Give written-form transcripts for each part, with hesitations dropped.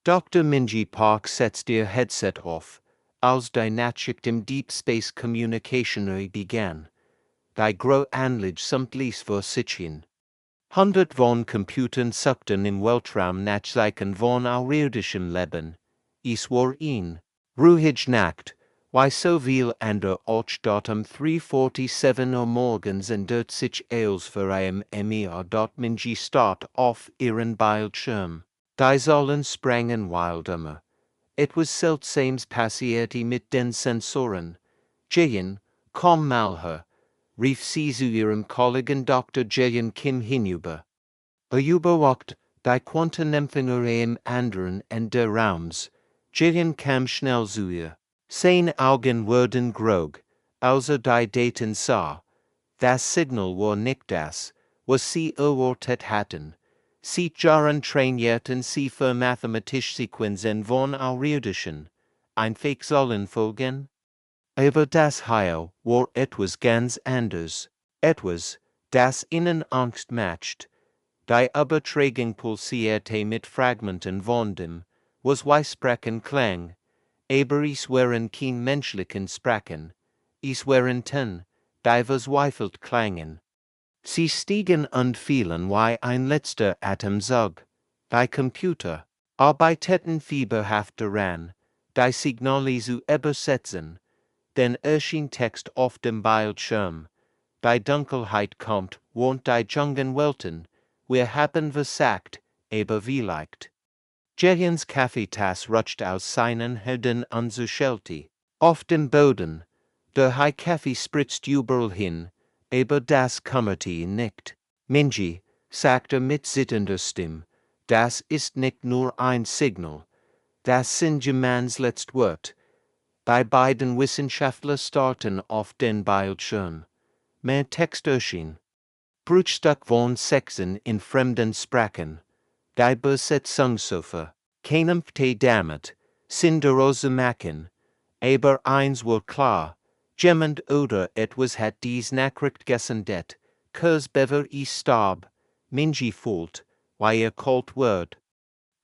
Dr. Minji Park sets der headset off, als die Nachricht im Deep Space Communicationary began. Die Gro Anlage samt Lies vor Sitchin. 100 von Computern suchten im Weltraum Nachzeichen von aurirdischem Leben. Es war ein ruhig Nacht, wie so viel ander auch dort 3:47 Uhr morgens en dort sich eils für einem Emir dort Minji start auf ihren Bildschirm. Die sollen sprangen wildermer. Etwas seltsames passierte mit den Sensoren. Gehen, komm mal her, rief sie zu ihrem Kollegen Dr. Gehen Kim hinüber. Überwacht, die Quantenempfänger im anderen Ende der Raums. Gehen kam schnell zu ihr. Seine Augen wurden grog, als die Daten sah. Das Signal war nicht das, was sie erwartet hatten. Sie trainierten sie für mathematische Sequenzen von auridischen. Einfach sollen folgen? Aber das hier war etwas ganz anderes. Etwas, das ihnen Angst macht. Die Übertragung pulsierte mit Fragmenten von dem, was wie Sprachen klang. Aber es waren kein menschlichen Sprachen. Es waren Töne, die verzweifelt klangen. Sie stiegen und fielen wie ein letzter Atemzug. Die Computer arbeiteten fieberhaft daran, die Signale zu übersetzen. Den erschien Text auf dem Bildschirm. Die Dunkelheit kommt, wohnt die jungen Welten. Wir haben versagt, aber vielleicht. Jehens Kaffeetasse rutscht aus seinen Händen und zerschellte. Auf dem Boden. Der Kaffee spritzt überall hin, aber das kümmerte ihn nicht. Minji, sagte mit zitternder Stimme, das ist nicht nur ein Signal. Das sind Jemans letzte Wort. Die beiden Wissenschaftler starrten auf den Bildschirm. Mehr Text erschien. Bruchstück von Sechsen in fremden Sprachen. Die Besetzungssofa, kämpfte damit, Cinderose machen. Aber eins war klar, jemand oder etwas hat dies Nachricht gesendet, bever starb, Minji fühlt, wie kalt wird.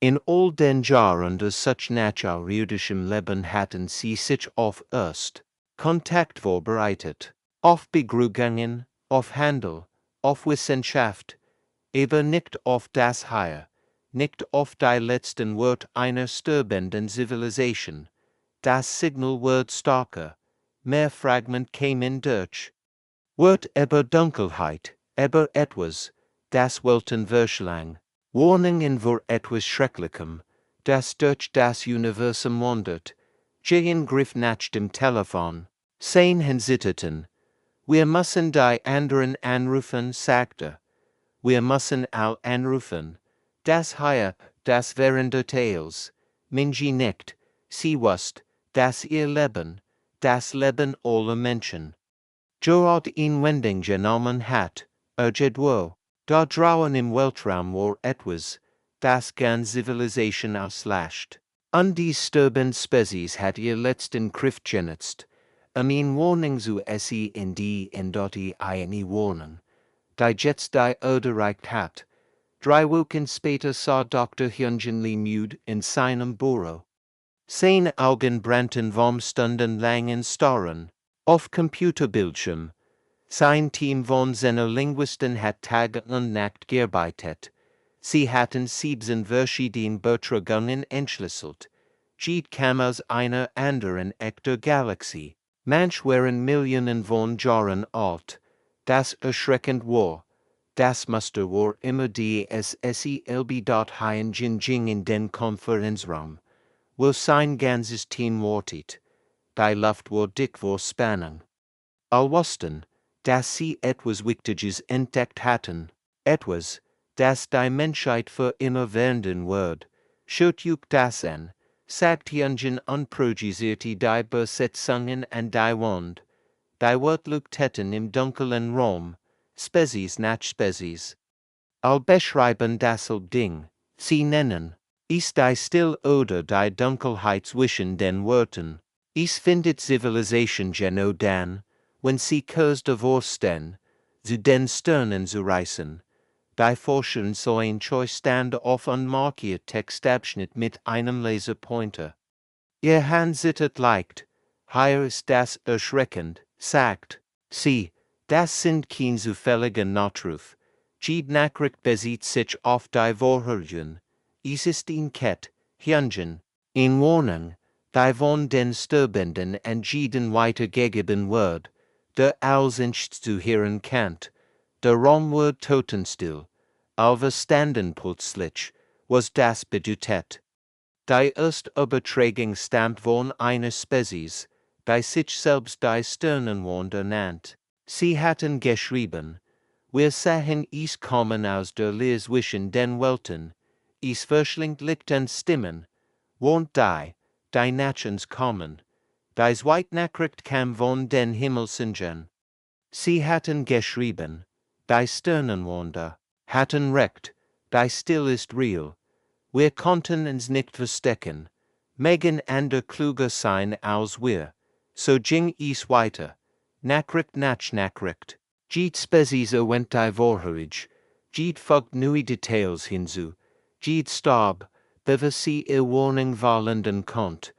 In all den Jahren des such naturirdischem Leben hatten sie sich auf erst Kontakt vorbereitet, auf Begrüßungen, auf Handel, auf Wissenschaft, aber nicht auf das hier, nicht auf die letzten Wort einer sterbenden Zivilisation. Das Signal wird starker, mehr Fragment kämen durch. Wird aber Dunkelheit, aber etwas, das Welten verschlang. Warnungen vor etwas Schrecklichem, das durch das Universum wandert. Gehen griff nach dem Telefon. Sein zitterten. Wir müssen die anderen anrufen, sagte. Wir müssen all anrufen. Das hier, das wären Details. Minji nickt. Sie wusste, dass ihr Leben, das Leben aller Menschen, Gerard in Wending genommen hat, wo. Da draußen im Weltraum war etwas, das ganz Zivilisation auslascht. Und die sterbende Spezies hat ihr letzten Griff genutzt, in Warnung zu sie in die eine Warnung, die jetzt die Erde erreicht hat. 3 Wochen später sah Dr. Hyunjin Lee müde in seinem Büro. Seine Augen brannten vom stundenlangen Starren, auf Computerbildschirm. Sein Team von seiner Linguisten hat Tag und Nacht gearbeitet. Sie hatten 7 verschiedene Betragungen entschlüsselt. Jede kam aus einer anderen echter Galaxie. Manch waren Millionen von Jahren alt. Das erschreckend war. Das Muster war immer die SSELB. Hyunjin in den Konferenzraum, wo sein ganzes Team wartet. Die Luft war dick vor Spannung. All wussten, dass sie etwas Wichtiges entdeckt hatten, etwas, das die Menschheit für immer werden wird. Schaut euch das an, sagt Hyunjin und projisierte die Besetzungen an die Wand. Die Wortluketten im dunklen Raum, Spezies nach Spezies. All beschreiben dasselbe Ding, sie nennen, ist die Still oder die Dunkelheit zwischen den Worten. Es findet Zivilisation genau dann, wenn sie kurz davor stehen, zu den Sternen zu reisen. Die Forschern so ein Stand auf unmarkiert Textabschnitt mit einem Laserpointer. Ihr Hand zittert leicht. Hier ist das erschreckend, sagt sie. Das sind kein zufälliger Notruf. Jede Nachricht bezieht sich auf die Vorherige. Es ist ein Kett, Hünchen, in Warnung, die von den Sterbenden an jeden weitergegeben wird, der auswendig zu hören kennt. Der Raum wird totenstill. Aber standen plötzlich, was das bedeutet. Die erste Übertragung stammt von einer Spezies, die sich selbst die Sternenwander nennt. Sie hatten geschrieben, wir sahen es kommen aus der Leer zwischen den Welten, es verschlingt Licht und Stimmen, und die Nations kommen. Die zweite Nachricht kam von den Himmelsingen. Sie hatten geschrieben, die Sternenwander hatten recht, die Still ist real. Wir konnten uns nicht verstecken, mögen andere kluger sein als wir. So ging es weiter. Nachricht nach Nachricht. Jede Spezies erwähnt die Vorherige. Jede fügt neue Details hinzu. Jede starb, bevor sie ihr Warnung wahrnehmen konnte.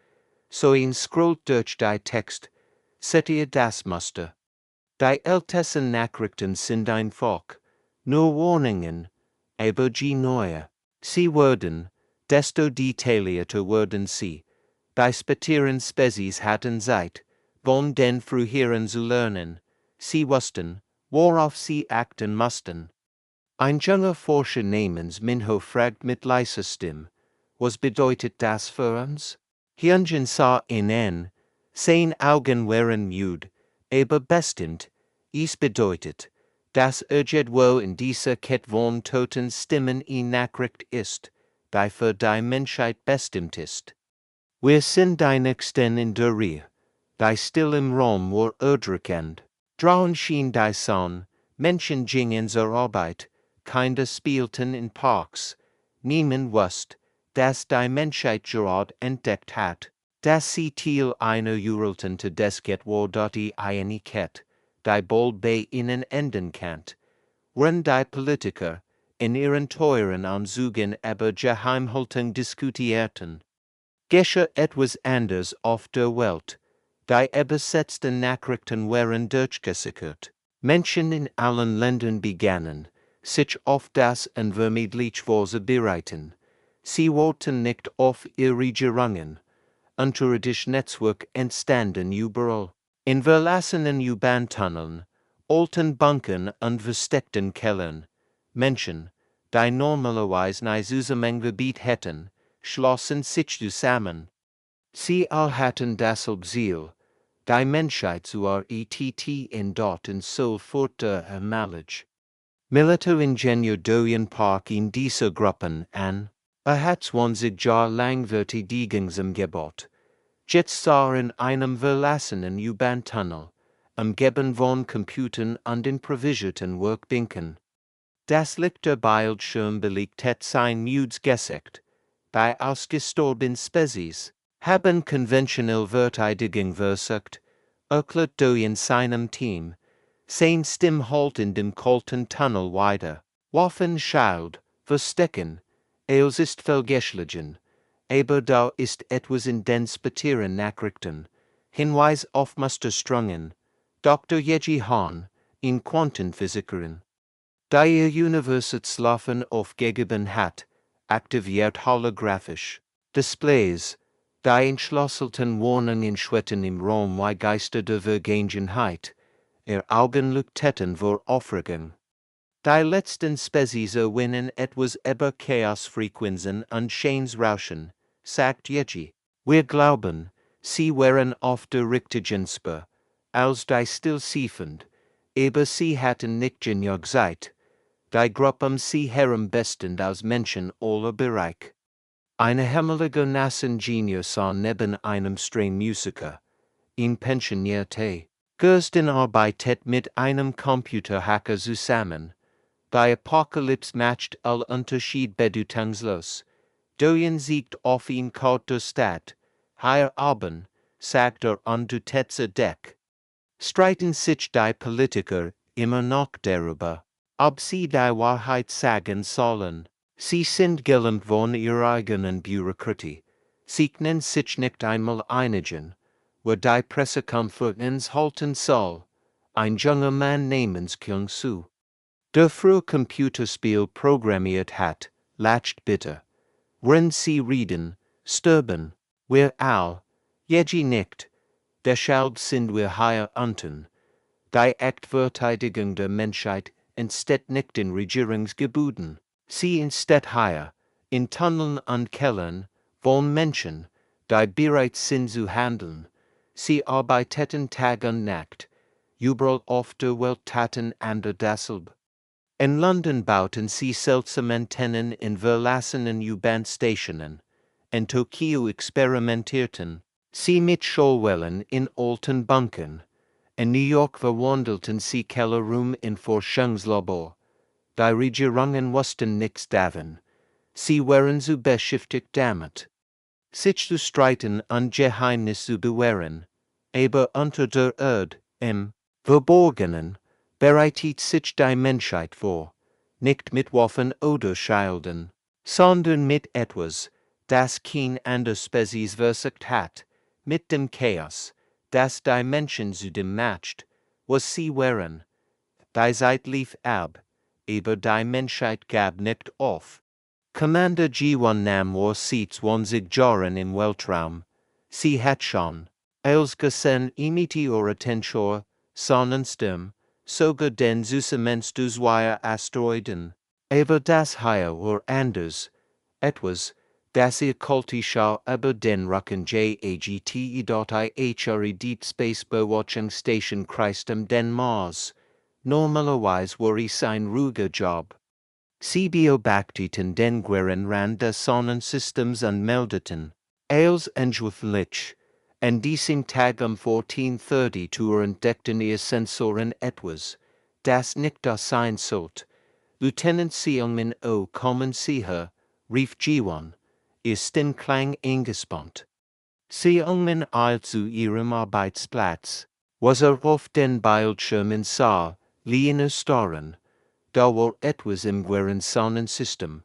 So ein scrollt durch die Text. Seht ihr das Muster? Die ältesten Nachrichten sind einfach nur Warnungen, aber je neuer sie werden, desto detaillierter werden sie. Die späteren Spezies hatten Zeit, von den früheren zu lernen. Sie wussten, worauf sie achten mussten. Ein junger Forscher namens Minho fragt mit leiser Stimme, was bedeutet das für uns? Hünchen sah ihn an, seine Augen waren müde, aber bestimmt, es bedeutet, dass irgendwo in dieser Kette von toten Stimmen eine Nachricht ist, die für die Menschheit bestimmt ist. Wir sind die Nächsten in der Reihe, die still im Raum war erdrückend. Draußen schien die Sonne, Menschen gingen zur Arbeit, Kinder spielten in Parks. Niemand wusste, dass die Menschheit gerade entdeckt hat, dass sie Teil einer Uralten des Get war dort die eine Kette, die bald bei ihnen enden kann. Wenn die Politiker in ihren teuren Anzügen über Geheimhaltung diskutierten. Geschah etwas anders auf der Welt. Die übersetzten Nachrichten waren durchgesickert. Menschen in allen Ländern begannen, sich auf das unvermeidlich vorzubereiten. Sie wollten nicht auf ihre Regierungen. Unterirdisch Netzwerk entstanden überall. In verlassenen U-Bahn-Tunneln, alten Bunkern und versteckten Kellern. Menschen, die normalerweise nie Zusammengebiet hätten, schlossen sich zusammen. Sie all hatten dasselbe Ziel, die Menschheit zu retten in dort und so furter ermalig. Militaringenieur Doyen Park in dieser Gruppen an, hat 20 Jahre lang Verteidigungsgebot. Jetzt sah in einem verlassenen U-Bahn-Tunnel, umgeben von Computern und improvisierten Workbänken. Das Licht der Bildschirm belegt hat sein müdes Gesicht. Die ausgestorbenen Spezies haben konventionell Verteidigung versucht, erklärt Doyen seinem Team. Sein Stimme halt in dem kalten Tunnel weiter. Waffen schaut, verstecken, es ist vergeschlichen. Aber da ist etwas in den späteren Nachrichten. Hinweis auf Musterstrungen. Dr. Yeji Hahn, in Quantenphysikerin. Da ihr Universitätslaufen aufgegeben hat, aktiviert holographisch. Displays, die entschlüsselten Warnungen schwetten im Raum wie Geister der Vergangenheit. Ihr Augen leuchteten vor Aufregung. Die letzten Spezies erwinnen etwas über Chaosfrequenzen und Scheinsrauschen, sagt Yeji. Wir glauben, sie wären auf der richtigen Spur, als die stillsiefend, aber sie hatten nicht genug Zeit. Die Gruppen sie herum bestend aus Menschen aller Bereich. Eine hämmerlige Nassingenieur sah neben einem Stringmusiker, ihn pensionierte. Gersten arbeitet mit einem Computerhacker zusammen. Die Apokalypse macht all Unterschied bedeutungslos. Doyen siegt auf ihn kaut der Stadt. Hier oben, sagt unter Deck. Streiten sich die Politiker immer noch darüber. Ob sie die Wahrheit sagen sollen. Sie sind gelernt von ihrer eigenen Bürokratie. Sie können sich nicht einmal einigen, wo die Pressekonferenz halten soll. Ein junger Mann namens Kyung Soo, der früher Computerspiel programmiert hat, lacht bitter. Wenn sie reden, sterben wir all, jeji nicht, deshalb sind wir hier unten. Die Echtverteidigung der Menschheit entsteht nicht in Regierungsgebäuden, sie entsteht hier, in Tunneln und Kellern, von Menschen, die bereit sind zu handeln. Sie arbeiten Tag und Nacht, überall auf der Welt taten andere dasselbe. In London bauten sie seltsame Antennen in verlassenen U-Bahn-Stationen. In Tokio experimentierten sie mit Schallwellen in alten Bunkern. In New York verwandelten sie Kellerruum in Forschungslabor. Die Regierungen wussten nichts davon. Sie waren zu beschäftigt damit, sich zu streiten und Geheimnis zu bewahren. Aber unter der Erde, im Verborgenen, bereitet sich die Menschheit vor, nicht mit Waffen oder Schilden, sondern mit etwas, das kein andere Spezies versucht hat, mit dem Chaos, das die Menschen zu dem macht, was sie waren. Die Zeit lief ab, aber die Menschheit gab nicht auf. Commander G1 nahm war seit 20 Jahren im Weltraum. Sie hat schon, als gesehen Meteoritenschor, Sonnensturm, sogar den Süßemens des Zweier Asteroiden. Aber das hier war anders. Etwas, das ihr kultischer über den Rücken JAGTE.IHRE Deep Space Bewatching Station kreist den Mars. Normalerweise war es ein ruhiger Job. Sie beobachteten den Gueren Rand des Sonnensystems und meldeten, als entschwufflich, an diesem Tag 14:30 Uhr entdeckten ihr Sensoren etwas, das nicht da sein sollte. Lieutenant Seelman O. kommen Sie her, rief G1, ihr Stimme klang eingespannt. Seelman eilt zu ihrem Arbeitsplatz, was auf den Bildschirmen sah, liegen Starren. Da war etwas im Gueren Sonnensystem,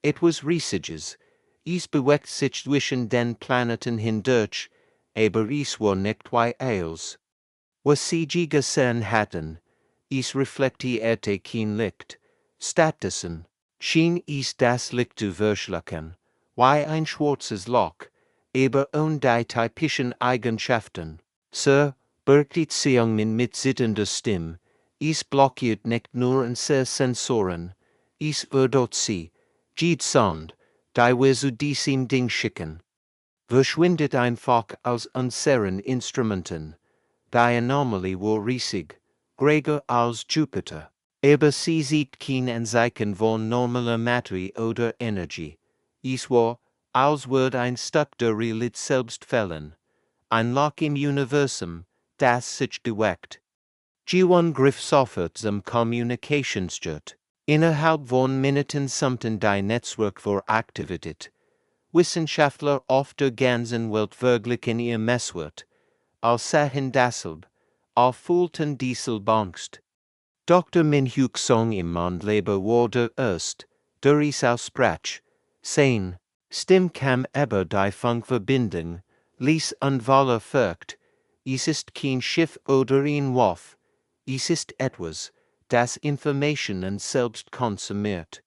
etwas Riesiges, es bewegt sich zwischen den Planeten hindurch, aber es war nicht wie als. Was sie gesehen hatten, es reflektierte kein Licht, stattdessen schien es das Licht zu verschlucken, wie ein schwarzes Loch, aber ohne die typischen Eigenschaften. Sir, bergte Seungmin mit zitternder Stimme, es blockiert nicht nur unsere Sensoren, es wird sie, Sond, die wir zu diesem Ding schicken. Verschwindet einfach aus unseren Instrumenten. Die Anomalie war riesig, größer als Jupiter, aber sie sieht kein Anzeichen von normaler Materie oder Energie. Es war, als würde ein Stück der Realität selbst fällen, ein Loch im Universum, das sich bewegt. G1 griff sofort zum Kommunikationsjet. Innerhalb von Minuten summten die Netzwerk vor Aktivität. Wissenschaftler auf der ganzen Welt verglichen ihr Messwert, als sahen dasselbe, fühlten dieselbe Angst. Dr. Min-Hyuk Song im Mondleber war der Erst, der es aussprach. Sein Stimme kam über die Funkverbindung, ließ und Waller Furcht. Es ist kein Schiff oder ein Wurf. Es ist etwas, das Informationen selbst konsumiert.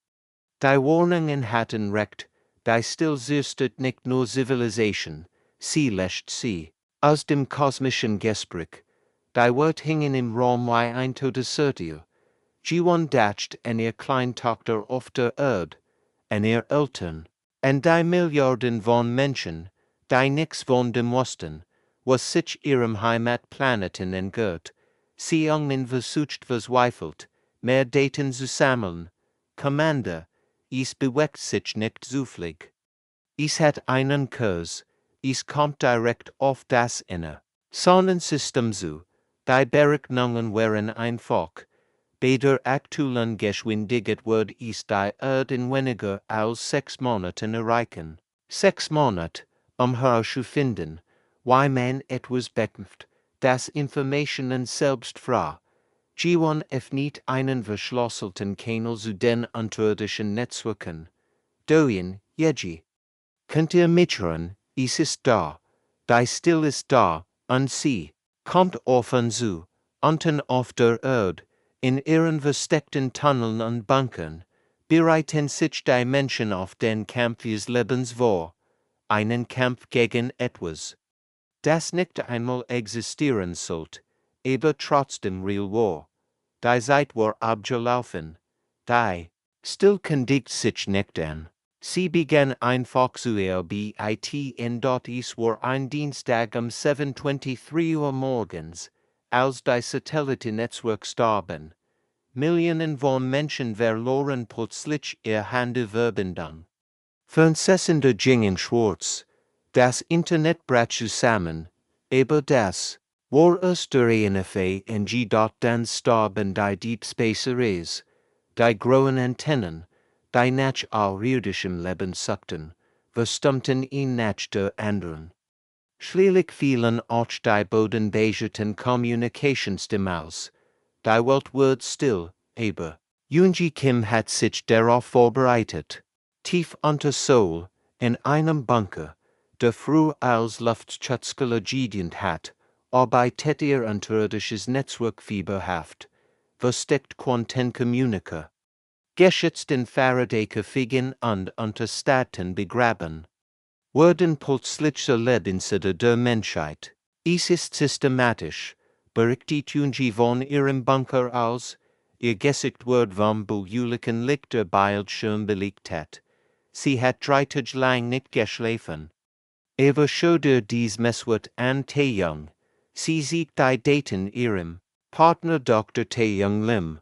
Die Warnungen hatten recht, die still züstert nicht nur Zivilisation, sie löscht sie. Aus dem kosmischen Gespräch, die Wort hingen im Raum wie ein Todessertier. G1 dacht an ihr Kleintochter auf der Erde, an ihr Eltern, an die Milliarden von Menschen, die nix von dem wussten, was sich ihrem Heimatplaneten entgehört. Seungmin versucht verzweifelt, mehr Daten zu sammeln. Commander, es bewegt sich nicht zufällig. Es hat einen Kurs, es kommt direkt auf das Inner Sonnensystem zu. Die Berechnungen waren einfach. Bei der aktuellen Geschwindigkeit wird es die Erde in weniger als 6 Monaten erreichen. 6 Monate, herauszufinden, wie man etwas bekämpft, das Informationen selbst fra. G1F nicht einen verschlosselten Kanal zu den unterirdischen Netzwerken. Doyen, Yeji. Könnt ihr mithören, es ist da. Die still ist da, und sie kommt auf uns zu, unten auf der Erde, in ihren versteckten Tunneln und Bunkern, bereiten sich die Menschen auf den Kampf ihres Lebens vor, einen Kampf gegen etwas, das nicht einmal existieren sollte, aber trotzdem real war. Die Zeit war abgelaufen. Die still kündigt sich nicht an. Sie begann einfach zu arbeiten dort es war ein Dienstag 7:23 Uhr morgens, als die Satellitennetzwerk starben. Millionen von Menschen verloren plötzlich ihr Handyverbindung. Fernsehsender gingen schwarz. Das Internet brach zusammen, aber das war erst der Anfang dort dann starben die Deep Space Arrays, die großen Antennen, die nach außerirdischem Leben suchten, verstummten ihn nach der anderen. Schließlich fielen auch die bodenbasierten Communicationssysteme aus. Die Welt wurde still, aber Junji Kim hat sich darauf vorbereitet. Tief unter Seoul, in einem Bunker, der früh als Luftschutzkeller gedient hat, arbeitet ihr unterirdisches Netzwerk fieberhaft, versteckt Quantenkommuniker. Geschützt in Faraday-Käfigen und unter Städten begraben. Wurden plötzlich Erlebnisse der Menschheit. Es ist systematisch, berichtet Junji von ihrem Bunker aus, ihr Gesicht wird vom bejulichen Licht der Bildschirm belegt hat. Sie hat 3 Tage lang nicht geschlafen. Aber schau dir dies Messwort an Taeyong. Sie sieht die Daten ihrem Partner Dr. Taeyong Lim.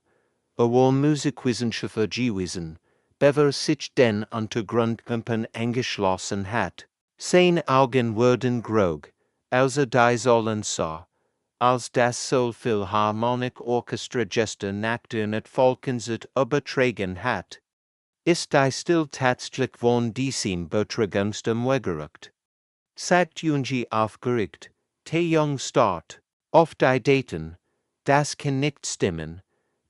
War Musikwissenschaftler gewesen, bever sich den Untergrundkörpern angeschlossen hat. Seine Augen wurden grog, als die Säulen sah, als das Philharmonic-Orchestra-Gester nach der Volkensert übertragen hat. Ist die still tatsächlich von diesem Betragungstem weggerückt. Sagt Junji aufgeregt, Taeyong starrt, auf die Daten, das kann nicht stimmen.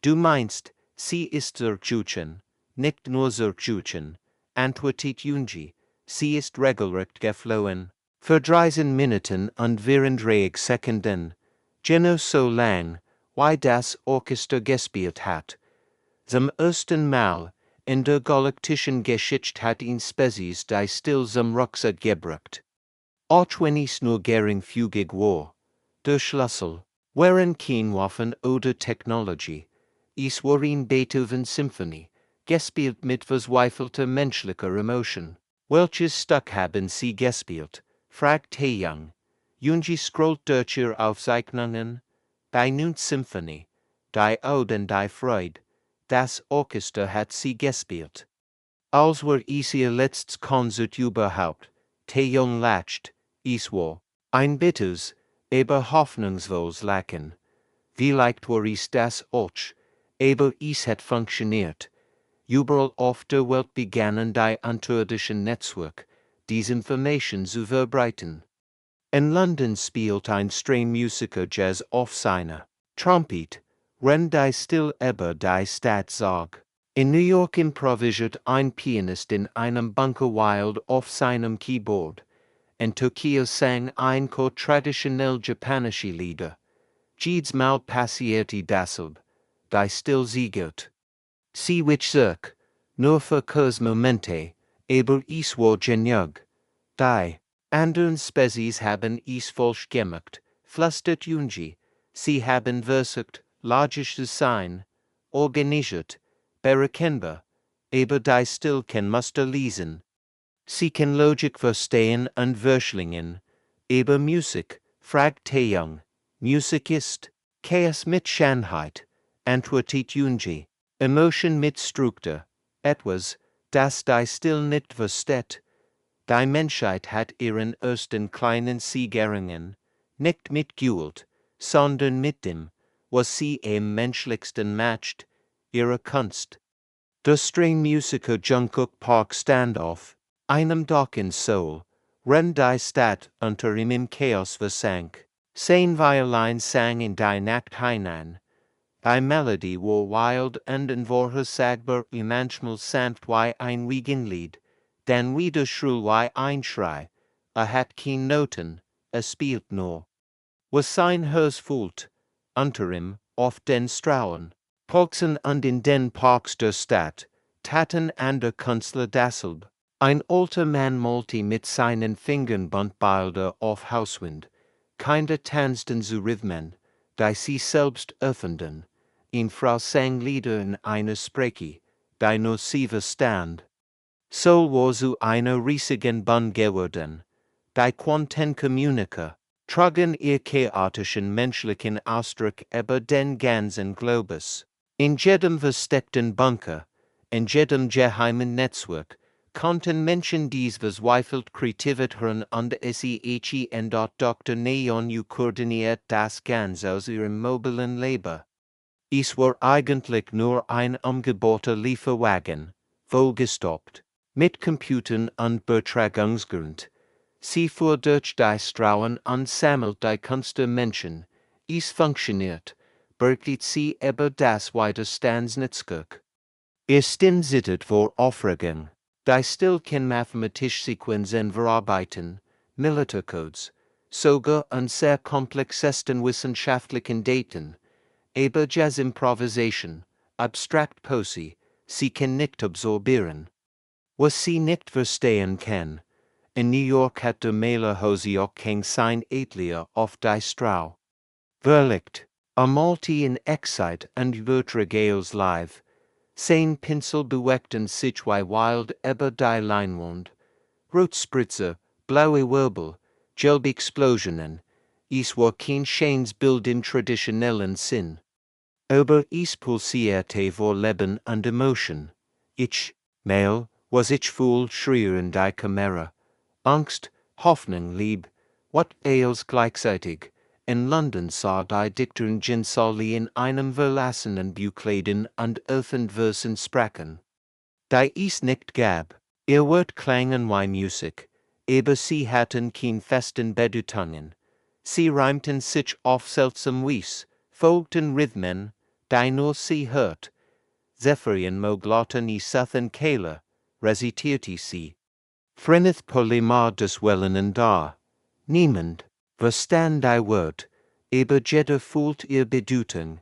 Du meinst, sie ist zerjuchen, nicht nur zerjuchen, antwortet Junji, sie ist regelrecht geflohen. Für 13 Minuten und während 3 Sekunden, genau so lang, wie das Orchester gespielt hat. Zum ersten Mal in der galaktischen Geschichte hat ihn Spezies die still zum Rucksack gebracht. Auch wenn es nur geringfügig war. Der Schlüssel waren Keinwaffen oder Technologie. Es war in Beethovens Symphonie, gespielt mit verzweifelter menschlicher Emotion. Welches Stück haben Sie gespielt? Fragt Taeyong. Junji scrollt durch ihre Aufzeichnungen. Die 9. Symphonie, die Ode und die Freude. Das Orchester hat sie gespielt. Als war es ihr letztes Konzert überhaupt. Taeyong lacht. Es war ein bittes, aber hoffnungsvolles Lachen. Vielleicht war es das auch, aber es hat funktioniert. Überall auf der Welt begannen die unterirdischen Netzwerke, diese Information zu verbreiten. In London spielt ein Stringmusiker Jazz auf seiner Trompet, wenn die still über die Stadt sagt. In New York improvisiert ein Pianist in einem Bunker wild auf seinem Keyboard. In Tokio sang ein Chor traditionell japanische Lieder. Jedes Mal passierte dasselbe, die still siegert. Sie wich sich, nur für Momente, aber es war genug. Die anderen Spezies haben es falsch gemacht, flüstert Junji. Sie haben versucht, logisch zu sein, organisiert, berechenbar, aber die still kann Muster lesen. Sie kann Logik verstehen und verschlingen, aber Musik, fragt Taeyong. Musik ist Chaos mit Schönheit, antwortet Junji. Emotion mit Struktur, etwas, das die still nicht versteht. Die Menschheit hat ihren ersten kleinen Siegerungen, nicht mit Gewalt, sondern mit dem, was sie am menschlichsten macht, ihre Kunst. Der Stringmusiker Jungkook Park stand auf einem Dock in Seoul, wenn die Stadt unter ihm im Chaos versank. Sein Violin sang in die Nacht hinein. Die Melodie war wild und in Vorher sagbar wie manchmal sanft wie ein Wiegenlied, dann wieder schrill wie ein Schrei, hat kein Noten, spielt nur. Was sein Hörsfult, unter ihm, auf den Strauen, Polzen und in den Parks der Stadt, taten an der Künstler dasselb. Ein alter Mann malte mit seinen Fingern Buntbilder auf Hauswand, Kinder tanzten zu Rhythmen, die sie selbst öffneten. Eine Frau sang Lieder in einer Sprache, die nur sie verstand. So war zu einer riesigen Bun geworden, die Quanten Communiker, trugen ihr chaotischen menschlichen Ausdruck über den ganzen Globus. In jedem versteckten Bunker, in jedem geheimen Netzwerk, konnten Menschen dies verzweifelt kreativet hören und sie en dort Dr. Neon koordiniert das ganz aus ihrem mobilen Leben. Es war eigentlich nur ein umgebaute Lieferwagen, vollgestopft, mit Computern und Übertragungsgrund. Sie fuhr durch die Straßen und sammelt die Kunst der Menschen. Es funktioniert, bergt sie über das Widerstandsnetzwerk. Stin sittet vor Aufregung. Die still kann mathematische Sequenzen verarbeiten, Militärcodes, sogar und sehr komplexesten wissenschaftlichen Daten, aber Jazz Improvisation, abstract Poesie, sie kann nicht absorbieren. Was sie nicht verstehen kann. In New York hat der Maler Hose auch kein sein Atelier auf die Strau. Verlicht, malte in Excite und Übertragales live. Sein Pinsel beweckten sich wie wild über die Leinwand. Rotspritzer, blaue Wirbel, gelbe Explosionen. Es war kein schönes Bild im traditionellen Sinn. Aber es pulsierte vor Leben und Emotion. Ich, Mail, was ich voll schrier in die Kamera. Angst, Hoffnung, Lieb, what ails gleichzeitig. In London sah die Dichterin Ginsali in einem verlassenen Buchläden und Versen sprachen. Die es nicht gab, ihr Wort klangen wie Musik, aber sie hatten kein festen Bedeutungen. Sie reimten sich auf seltsam Weise, folgten Rhythmen, die nur sie hört. Zephyrien moglotten i Southern Kehler, recitierte sie. Frenneth Polemar des Wellenen da. Niemand, verstand die Wort, aber jeder fühlt ihr Bedeutung.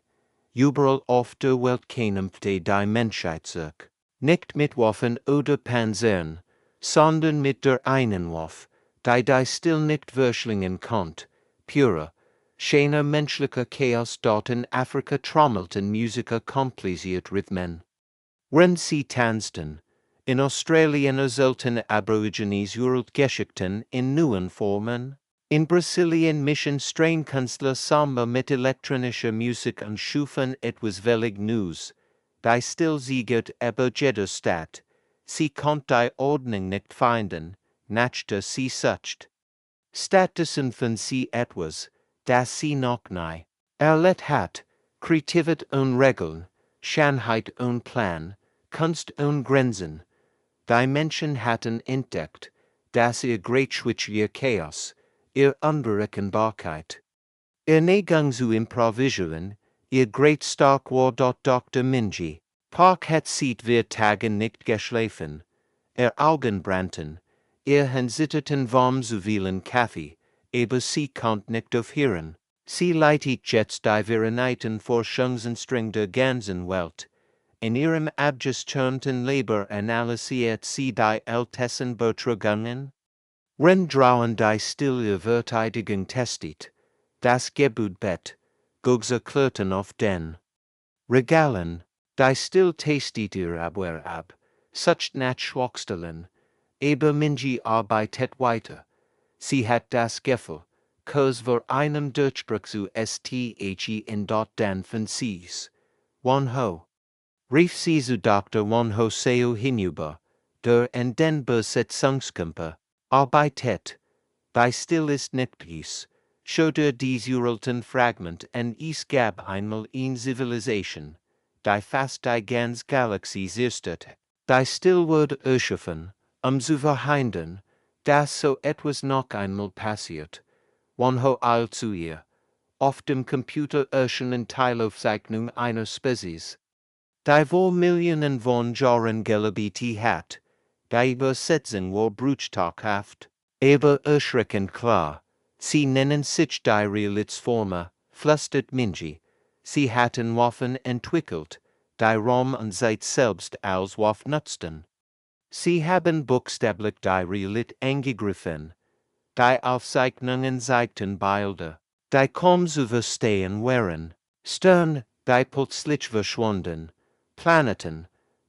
Überall auf der Welt kämpfte die Menschheit sich. Nicht mit Waffen oder Panzern, sondern mit der einen Waffe, die still nicht verschlingen konnt, purer, schöner menschlicher Chaos dort in Afrika trommelten Musiker kompliziert Rhythmen. Wenn sie tanzten, in Australien erzählten Aborigines Geschichten in neuen Formen, in Brasilien mischen Streinkünstler Samba mit elektronischer Musik und schufen etwas völlig Neues, die still siegert über jeder Stadt. Sie konnte die Ordnung nicht finden, nachte sie sucht. Stattdessen von sie etwas, das sie noch nie erlebt hat, Kreativität ohne Regeln, Schönheit ohne Plan, Kunst ohne Grenzen. Die Menschen hatten entdeckt, dass ihr Greatschwitz Chaos, ihr Unberechenbarkeit, ihr Negang zu improvisieren, ihr Great Stark war dort Dr. Minji. Park hat seit wir Tagen nicht geschlafen, ihr Augen brannten, ihr Hand zitterten warm zu vielen Kaffee, aber sie konnt nicht aufhören. Sie leitet jetzt die Forschungsstring der ganzen Welt. In ihrem abgestürmten Leber analysiert sie die ältesten Betragungen. Wenn Drauen die stille Verteidigung testet, das Gebutbett, Gugse klirrten auf den Regalen, die still tastet ihr aber ab, sucht nach Schwachstellen, aber Minji arbeitet weiter. Sie hat das Gefühl, Kurs vor einem Durchbruch zu sthe in dort dann von sie's. Wanho. Rief sie zu Dr. Wanho Seo hinüber, der in den Besetzungskämpfe arbeitet. Bei still ist nicht dies, schaute dies uralten Fragment en es gab einmal in Zivilisation, die fast die ganz Galaxie zerstörte. Die still wurde erschaffen, zu verhindern, dass so etwas noch einmal passiert. Wanho eilt zu ihr, auf dem Computer erschienen Teilaufzeichnung einer Spezies. Die vor Millionen von Jahren gelebt hat, die Übersetzung war bruchstückhaft, aber erschreckend klar. Sie nennen sich die Realitätsformer, flüstert Minji. Sie hatten Waffen entwickelt, die Raum und Zeit selbst als Waffe nutzten. Sie haben buchstäblich die Realität angegriffen. Die Aufzeichnungen zeigten Bilder, die kaum zu verstehen waren. Sterne, die plötzlich verschwanden. Planeten,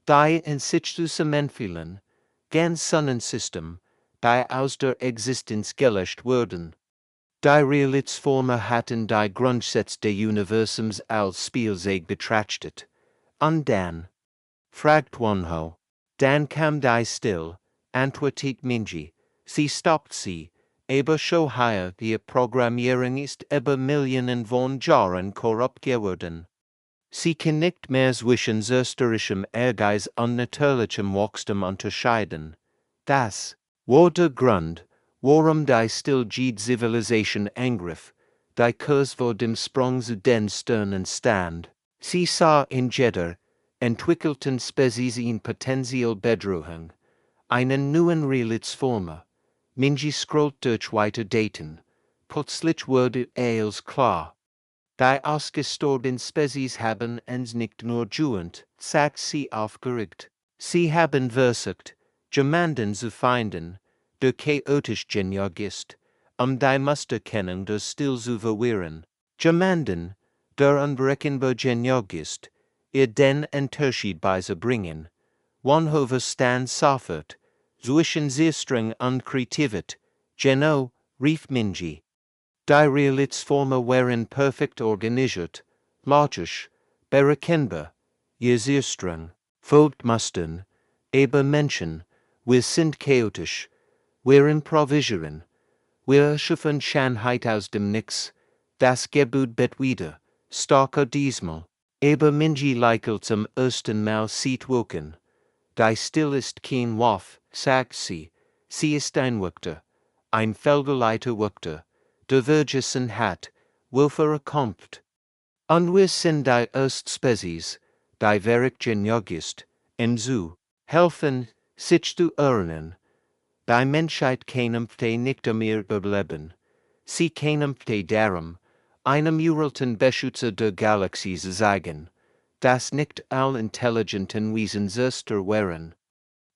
die in sich zusammenfielen. Ganz Sonnensystem, die aus der Existenz gelöscht wurden. Die Realitätsformer hatten die Grundsätze des Universums als Spielzeug betrachtet. Und dann, fragt Wonho, dann kam die still, antwortet Minji. Sie stoppt sie, aber so higher die Programmierung ist über Millionen von Jahren korrupt geworden. Sie kann nicht mehr zwischen österreichischem Ehrgeiz und natürlichem Wachstum unterscheiden. Das war der Grund, warum die still die Zivilisation angriff, die Kurs vor dem Sprung zu den Sternen stand. Sie sah in jeder entwickelten Spezies in Potenzial Bedrohung, einen neuen Realitätsformer. Minji scrollt durch weiter Daten. Plötzlich wurde es klar. Die ausgestorbenen Spezies haben uns nicht nur gewarnt, sagt sie aufgeregt. Sie haben versucht, jemanden zu finden, der chaotisch genug ist, die Musterkennung der Stil zu verwirren. Jemanden, der unberechenbar genug ist, ihr den Unterschied beizubringen. Wonho verstand sofort, zwischen Zeitstreng und Kreativität. Genau, rief Minji. Die Realitätsformer waren perfekt organisiert, logisch, berechenbar. Ihr Zeitstreng folgt Mustern, aber Menschen, wir sind chaotisch, wir improvisieren, wir erschaffen Schönheit aus dem Nix, das Gebot bet wieder, starker diesmal, aber Minji lächelt zum ersten Mal sieht Wolken. Die Still ist kein Waffe, sagt sie ist ein Wächter, ein Feldgeleiter Wächter, der Vergessen hat, wofür kommt. Und wir sind die erste Spezies, die wirklich genug ist, zu helfen, sich zu erinnern. Die Menschheit kämpfte nicht mehr überleben. Sie kämpfte darum, einem uralten Beschützer der Galaxie zu zeigen, dass nicht all intelligenten Wesen Zerster waren.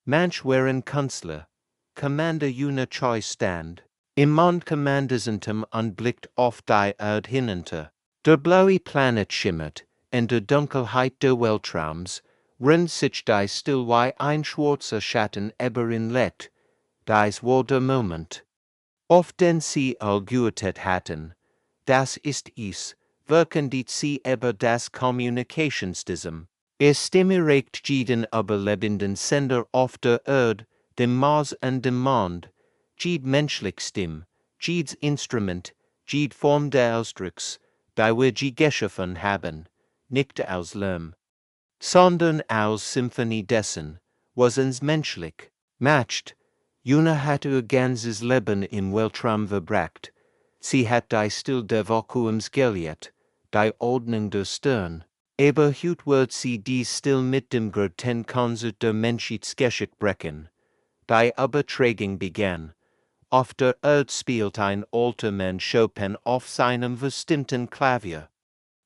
Manch waren Künstler, Commander jener Choice stand, im Mond Commandersentem und blickt auf die Erde hinunter. Der blaue Planet schimmert, in der Dunkelheit der Weltraums, rennt sich die still wie ein schwarzer Schatten über ihn lädt. Dies war der Moment. Auf den sie allgeurtet hatten. Das ist es, wirken die sie über das Kommunikationssystem. Stimme regt jeden überlebenden Sender auf der Erde, dem Mars und dem Mond. Jed menschlich Stimm, jedes Instrument, jede Form des Ausdrucks, die wir geschaffen haben, nicht aus Lärm, sondern aus Symphonie dessen, was uns menschlich macht. Juna hat ihr ganzes Leben im Weltraum verbracht. Sie hat die Still der Vakuums gelehrt, die Ordnung der Stern. Aber heute wird sie dies still mit dem großen Konzert der Menschheitsgeschichte brechen. Die Übertragung begann. Auf der Erde spielt ein alter Mann Chopin auf seinem bestimmten Klavier.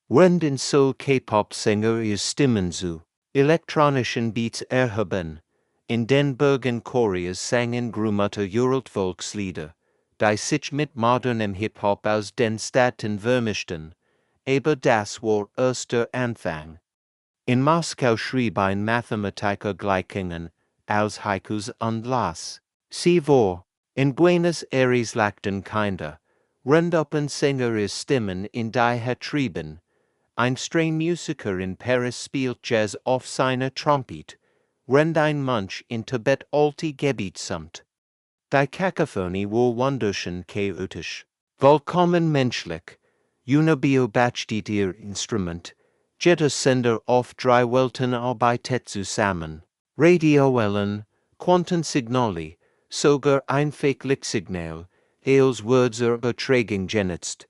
Renden soll K-Pop-Sänger ihr Stimmen zu elektronischen Beats erheben. In den Bergen Koreas sangen Grummutter uralt Volkslieder, die sich mit modernem Hip-Hop aus den Städten vermischten. Aber das war erst der Anfang. In Moskau schrieb ein Mathematiker Gleichungen aus Haikus und las sie vor. In Buenos Aires lachten Kinder, rendopen Sänger ihre Stimmen in die Hetrieben. Ein Stringmusiker in Paris spielt Jazz auf seiner Trompet, rend ein Munch in Tibet alte Gebiet samt. Die Kakophonie war wunderschön chaotisch, vollkommen menschlich. Unibio bachtet ihr Instrument, jeder Sender auf drei Welten arbeitet zusammen. Radiowellen, Quantensignale, sogar ein Fake-Lichtsignal, als Words Übertragung genutzt.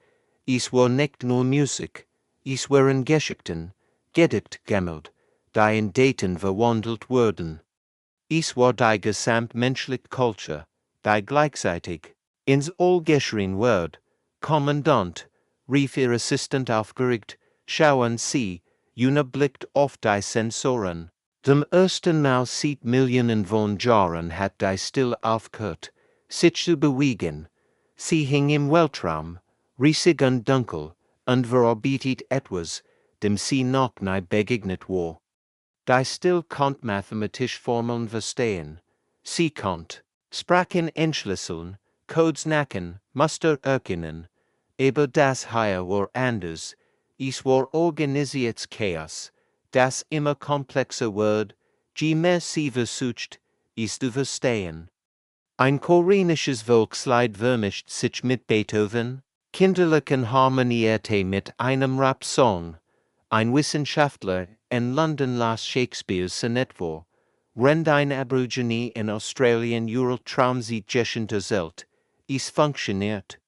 is war nicht nur Musik, is waren Geschichten, gedicht gammelt, die in Daten verwandelt wurden. Is war die gesamtmenschliche Kultur, die gleichzeitig, ins all geschrien word, Kommandant, rief ihr Assistent aufgeregt, schauen Sie, Juna blickt auf die Sensoren. Dem ersten Mal seit Millionen von Jahren hat die still aufgehört, sich zu bewegen. Sie hing im Weltraum, riesig und dunkel, und verarbeitet etwas, dem sie noch nie begegnet war. Die still konnt mathematisch Formeln verstehen. Sie konnt, sprachen entschlüsseln, Codes knacken, Muster erkennen. Aber das hier war anders. Es war organisiertes Chaos. Das immer komplexer Word, je mehr sie versucht, es zu verstehen. Ein koreanisches Volkslied vermischt sich mit Beethoven, kinderlichen harmonierte mit einem Rap-Song. Ein Wissenschaftler in London las Shakespeares Sonett vor, rennt ein Aborigine in Australien Traum sieht geschehter Zelt. Es funktioniert.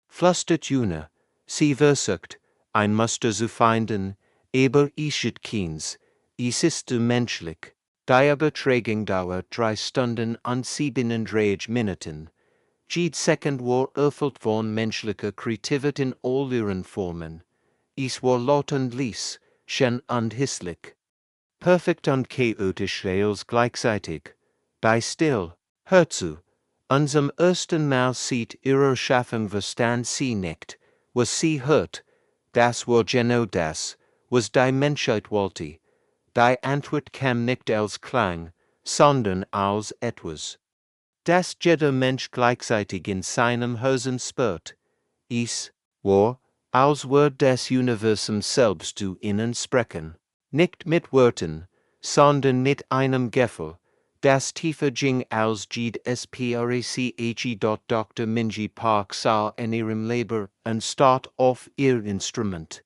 Flüstert Juna, sie versucht, ein Muster zu finden, aber ischet keins, es ist zu menschlich. Die Übertragung dauert 3 Stunden und 37 Minuten. Jede Second war erfüllt von menschlicher Kreativität in all ihren Formen. Es war laut und leis, schön und hässlich. Perfekt und chaotisch als gleichzeitig. Bei still, hört zu. Unserem ersten Mal sieht ihrer Schaffung verstand sie nicht, was sie hört. Das war genau das, was die Menschheit wollte. Die Antwort kam nicht als Klang, sondern als etwas. Das jeder Mensch gleichzeitig in seinem Herzen spürt. Es war, als würde das Universum selbst zu ihnen sprechen. Nicht mit Worten, sondern mit einem Gefühl, das tiefer ging als jed SPRACHE. Dr. Minji Park sah in ihrem Leben und start auf ihr Instrument.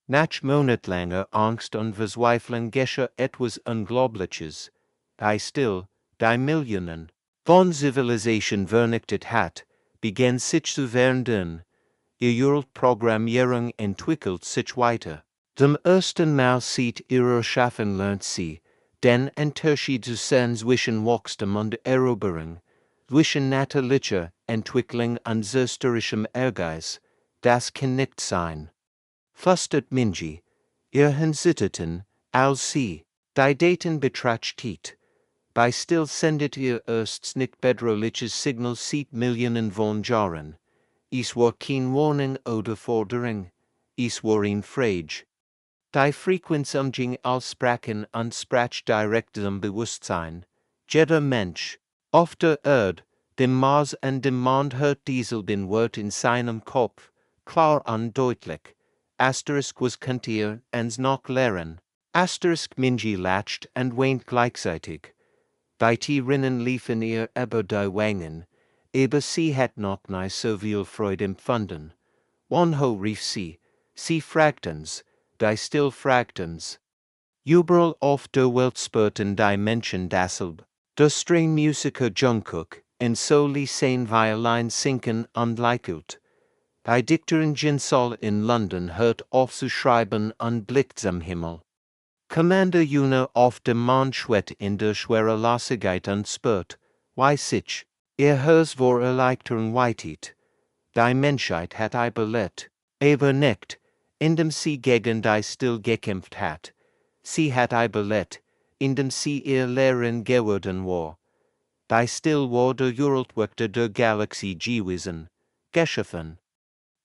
Nach monatelanger Angst und Verzweiflung geschah etwas Unglaubliches. Die still, die Millionen von Zivilisation vernichtet hat, begann sich zu verändern. Ihr Programmierung entwickelt sich weiter. Zum ersten Mal seit ihrer Schaffung lernt sie, den Unterschied zu sehen zwischen Wachstum und Eroberung, zwischen natürlicher Entwicklung und zerstörerischem Ehrgeiz. Das kann nicht sein. Flüstert Minji, ihr Hinsitterten, als sie, die Daten betrachtet. Bei still sendet ihr erst nicht bedrohliches Signal seit Millionen von Jahren. Es war kein Warnung oder Forderung, es war ein Frage. Die Frequenz umging als Sprachen und Sprach direkt zum Bewusstsein. Jeder Mensch, auf der Erde, dem Mars und dem Mond hört dieselben Wort in seinem Kopf, klar und deutlich. Asterisk was könnt ihr ens noch lernen. Asterisk Minji lacht und weint gleichzeitig. Die Tierinnen liefen ihr über die Wangen, aber sie hat noch nie so viel Freude empfunden. Wanho rief sie fragtens, die still fragtens. Überall auf der Welt spürten die Menschen dasselbe. Der Stringmusiker Jungkook, in Soli sein Violin sinken und Leikult. Die Dichterin Jinsol in London hört auf zu schreiben und blickt zum Himmel. Commander Juna auf dem Mond schwett in der Schwerelosigkeit und spürt, wie sich, ihr Herz vor Erleichterung weitet. Die Menschheit hat überlebt, aber nicht, indem sie gegen die still gekämpft hat. Sie hat überlebt, indem sie ihr Lehrerin geworden war. Die still war der Uraltwächter der Galaxie gewesen, geschaffen.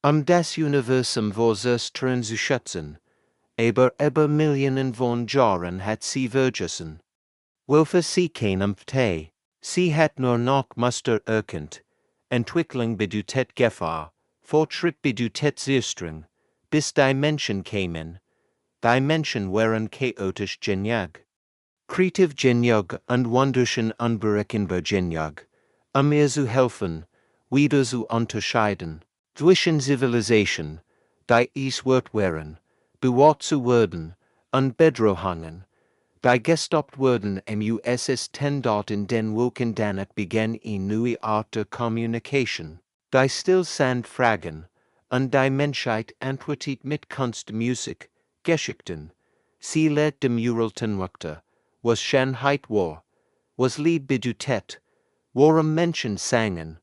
Das Universum war zerstört zu schützen. Aber über Millionen von Jahren hat sie vergessen. Wofür sie keinem Ptei. Sie hat nur noch Muster erkannt. Entwicklung bedeutet Gefahr, Fortschritt bedeutet Zerstörung, bis die Menschen kämen. Die Menschen waren chaotisch genial. Kreativ genial und wunderschön unberechenbar genial. Ihr zu helfen, wieder zu unterscheiden. Zwischen Zivilisation, die es wert waren, bewacht zu werden, und Bedrohungen, die gestoppt wurden im USS 10. In den Wochen danach begann eine neue Art der Communication, die still sand Fragen, und die Menschheit antwortet mit Kunstmusik, Geschichten. Sie led dem Uralten Wörter, was Schönheit war, was Lieb bedeutet, worum Menschen sangen.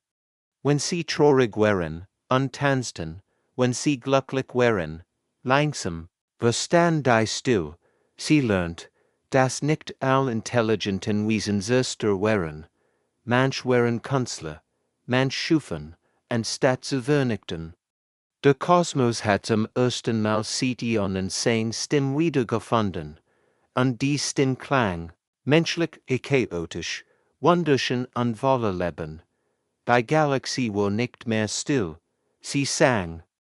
Wenn sie traurig waren, und tanzten, wenn sie glücklich waren, langsam, verstand die still, sie lernt, dass nicht all intelligenten Wesen Zerster waren, manch waren Künstler, manch schufen, anstatt zu vernichten. Der Kosmos hat zum ersten Mal seit Ionen seine Stimme wiedergefunden, und die Stimme klang, menschlich chaotisch, wunderschön und voller Leben. Die Galaxie war nicht mehr still, sie sang,